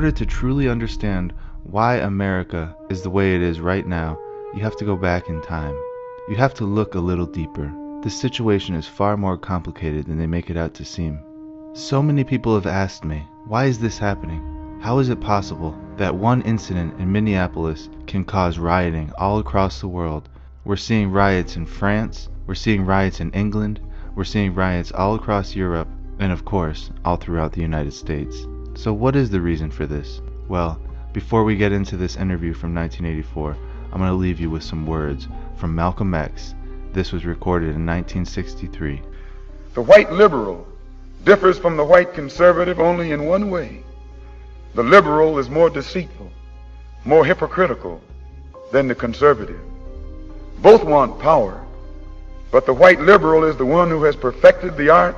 order to truly understand why America is the way it is right now, you have to go back in time. You have to look a little deeper. This situation is far more complicated than they make it out to seem. So many people have asked me, why is this happening? How is it possible that one incident in Minneapolis can cause rioting all across the world? We're seeing riots in France, we're seeing riots in England, we're seeing riots all across Europe, and of course, all throughout the United States. So what is the reason for this? Well, before we get into this interview from 1984, I'm going to leave you with some words from Malcolm X. This was recorded in 1963. The white liberal differs from the white conservative only in one way. The liberal is more deceitful, more hypocritical than the conservative. Both want power, but the white liberal is the one who has perfected the art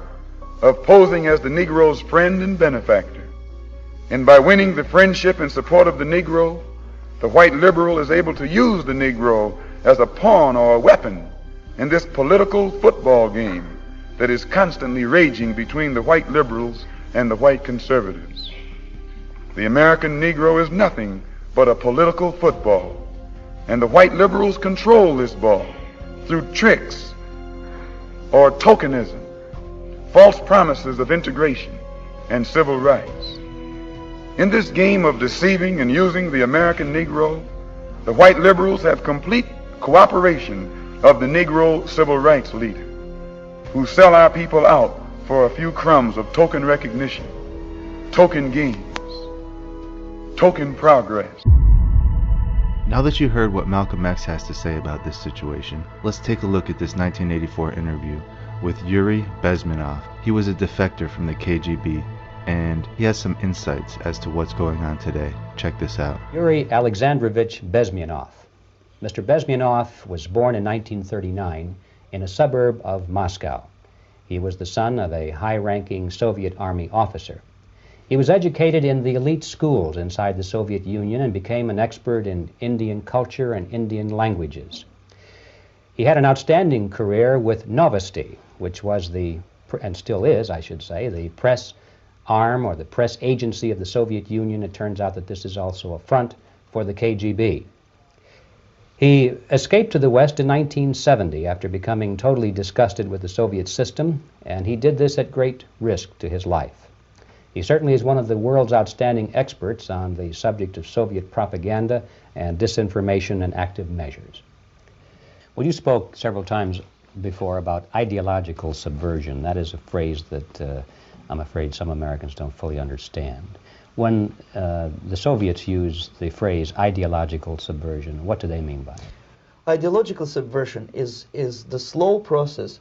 of posing as the Negro's friend and benefactor. And by winning the friendship and support of the Negro, the white liberal is able to use the Negro as a pawn or a weapon in this political football game that is constantly raging between the white liberals and the white conservatives. The American Negro is nothing but a political football, and the white liberals control this ball through tricks or tokenism, false promises of integration and civil rights. In this game of deceiving and using the American Negro, the white liberals have complete cooperation of the Negro civil rights leader, who sell our people out for a few crumbs of token recognition, token gains, token progress. Now that you heard what Malcolm X has to say about this situation, let's take a look at this 1984 interview with Yuri Bezmenov. He was a defector from the KGB, and he has some insights as to what's going on today. Check this out. Yuri Alexandrovich Bezmenov. Mr. Bezmenov was born in 1939 in a suburb of Moscow. He was the son of a high-ranking Soviet Army officer. He was educated in the elite schools inside the Soviet Union and became an expert in Indian culture and Indian languages. He had an outstanding career with Novosti, which was and still is, I should say, the press arm or the press agency of the Soviet Union. It turns out that this is also a front for the KGB. He escaped to the West in 1970 after becoming totally disgusted with the Soviet system, and he did this at great risk to his life. He certainly is one of the world's outstanding experts on the subject of Soviet propaganda and disinformation and active measures. Well, you spoke several times before about ideological subversion. That is a phrase that I'm afraid some Americans don't fully understand. When the Soviets use the phrase ideological subversion, what do they mean by it? Ideological subversion is the slow process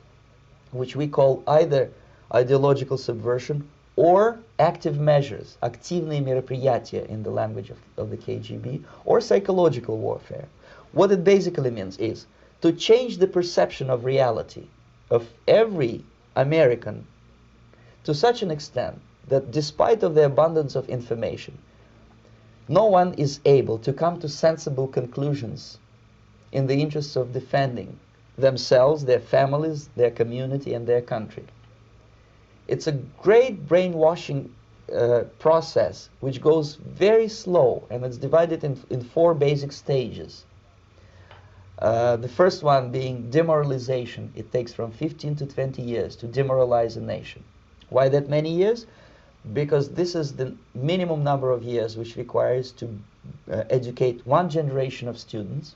which we call either ideological subversion or active measures, активные мероприятия in the language of the KGB, or psychological warfare. What it basically means is to change the perception of reality of every American to such an extent that despite of the abundance of information, no one is able to come to sensible conclusions in the interests of defending themselves, their families, their community, and their country. It's a great brainwashing process which goes very slow, and it's divided in four basic stages. The first one being demoralization. It takes from 15 to 20 years to demoralize a nation. Why that many years? Because this is the minimum number of years which requires to educate one generation of students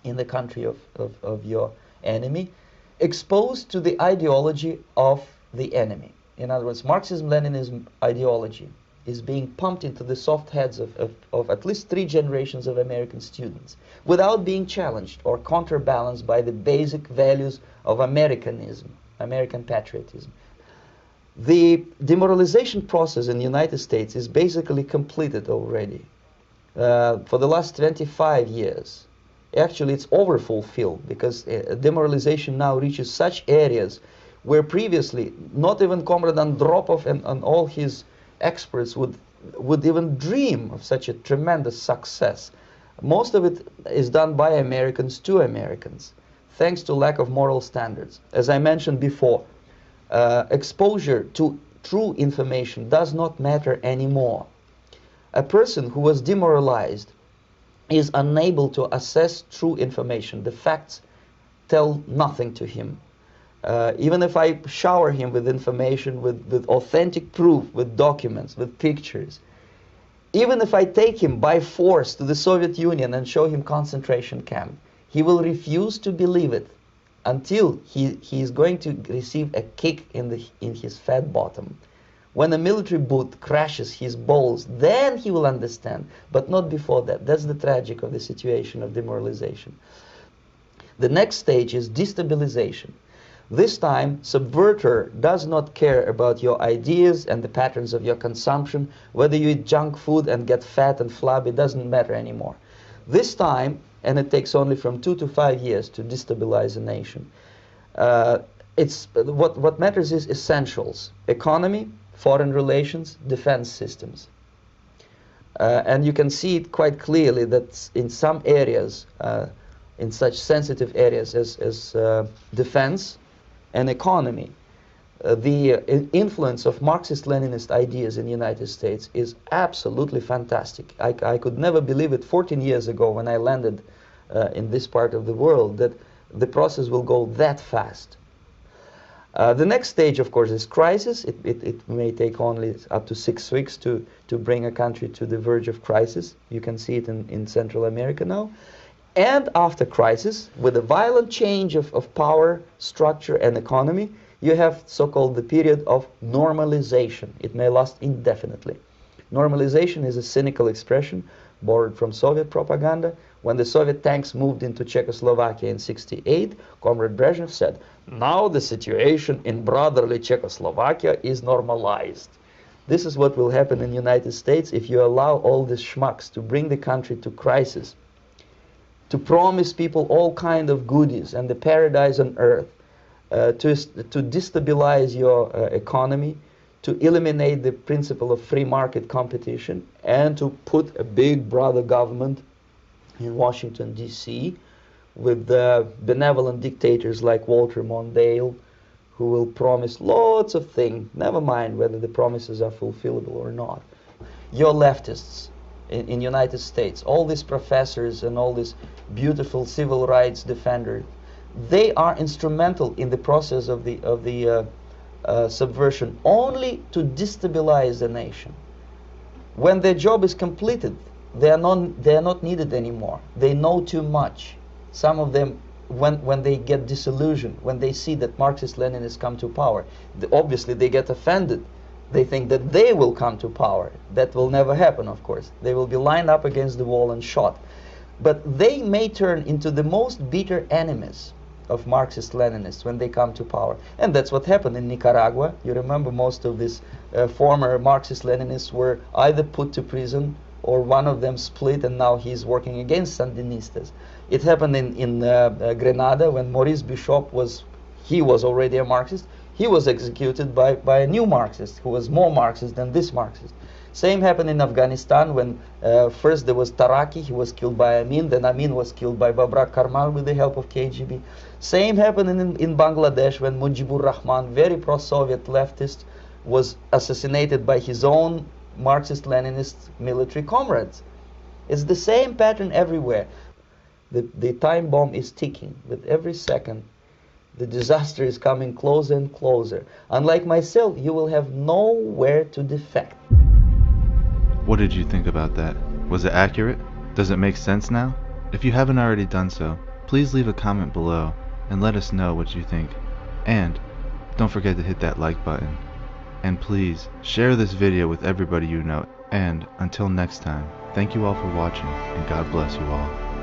in the country of your enemy, exposed to the ideology of the enemy. In other words, Marxism-Leninism ideology is being pumped into the soft heads of at least 3 generations of American students without being challenged or counterbalanced by the basic values of Americanism, American patriotism. The demoralization process in the United States is basically completed already. For the last 25 years, actually it's overfulfilled, because demoralization now reaches such areas where previously not even Comrade Andropov and all his experts would even dream of such a tremendous success. Most of it is done by Americans to Americans, thanks to lack of moral standards. As I mentioned before, exposure to true information does not matter anymore. A person who was demoralized is unable to assess true information. The facts tell nothing to him. Even if I shower him with information, with authentic proof, with documents, with pictures, even if I take him by force to the Soviet Union and show him concentration camp, he will refuse to believe it until he is going to receive a kick in his fat bottom. When a military boot crashes his balls, then he will understand, but not before that. That's the tragic of the situation of demoralization. The next stage is destabilization. This time, subverter does not care about your ideas and the patterns of your consumption. Whether you eat junk food and get fat and flabby, it doesn't matter anymore. This time, and it takes only from 2 to 5 years to destabilize a nation, what matters is essentials: economy, foreign relations, defense systems. And you can see it quite clearly that in some areas, in such sensitive areas as defense and economy, the influence of Marxist-Leninist ideas in the United States is absolutely fantastic. I could never believe it 14 years ago when I landed in this part of the world that the process will go that fast. The next stage, of course, is crisis. It may take only up to 6 weeks to bring a country to the verge of crisis. You can see it in Central America now. And after crisis, with a violent change of power, structure, and economy, you have so-called the period of normalization. It may last indefinitely. Normalization is a cynical expression borrowed from Soviet propaganda. When the Soviet tanks moved into Czechoslovakia in '68, Comrade Brezhnev said, "Now the situation in brotherly Czechoslovakia is normalized." This is what will happen in the United States if you allow all these schmucks to bring the country to crisis, to promise people all kind of goodies and the paradise on earth, to destabilize your economy, to eliminate the principle of free market competition, and to put a big brother government in Washington, D.C., with benevolent dictators like Walter Mondale, who will promise lots of things, never mind whether the promises are fulfillable or not. Your leftists in United States, all these professors and all these beautiful civil rights defenders, they are instrumental in the process of the subversion only to destabilize the nation. When their job is completed, they are not needed anymore. They know too much. Some of them, when they get disillusioned, when they see that Marxist-Leninists come to power, obviously they get offended. They think that they will come to power. That will never happen, of course. They will be lined up against the wall and shot. But they may turn into the most bitter enemies of Marxist-Leninists when they come to power. And that's what happened in Nicaragua. You remember most of these former Marxist-Leninists were either put to prison or one of them split, and now he's working against Sandinistas. It happened in Grenada when Maurice Bishop was already a Marxist. He was executed by a new Marxist who was more Marxist than this Marxist. Same happened in Afghanistan when first there was Taraki, he was killed by Amin, then Amin was killed by Babrak Karmal with the help of KGB. Same happened in Bangladesh when Mujibur Rahman, very pro-Soviet leftist, was assassinated by his own Marxist-Leninist military comrades. It's the same pattern everywhere. The time bomb is ticking. With every second, the disaster is coming closer and closer. Unlike myself, you will have nowhere to defect. What did you think about that? Was it accurate? Does it make sense now? If you haven't already done so, please leave a comment below and let us know what you think. And don't forget to hit that like button. And please share this video with everybody you know. And until next time, thank you all for watching, and God bless you all.